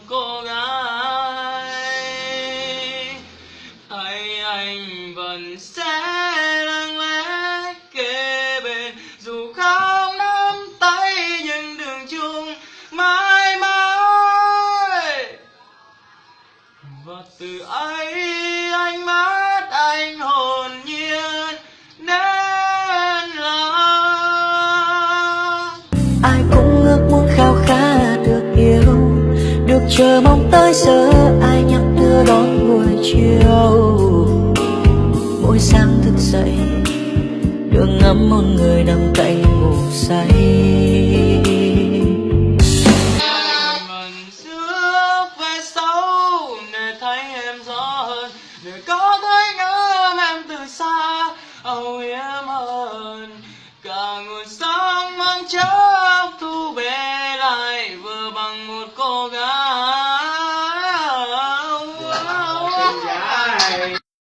cô gái, hay anh vẫn sẽ lặng lẽ kề bên, dù không nắm tay nhưng đường chung mãi mãi. Và từ ấy ánh mắt anh hồn nhiên đến là ai cũng ước muốn khao khát được yêu, được chờ mong tới giờ ai nhắc đưa đón buổi chiều. Mỗi sáng thức dậy đường ngắm một người nằm cạnh ngủ say. vẫn rước về sau để thấy em rõ hơn, để có thể ngắm em từ xa âu yếm hơn. Cả nguồn sống mong chốc thu về lại vừa bằng một cô gái.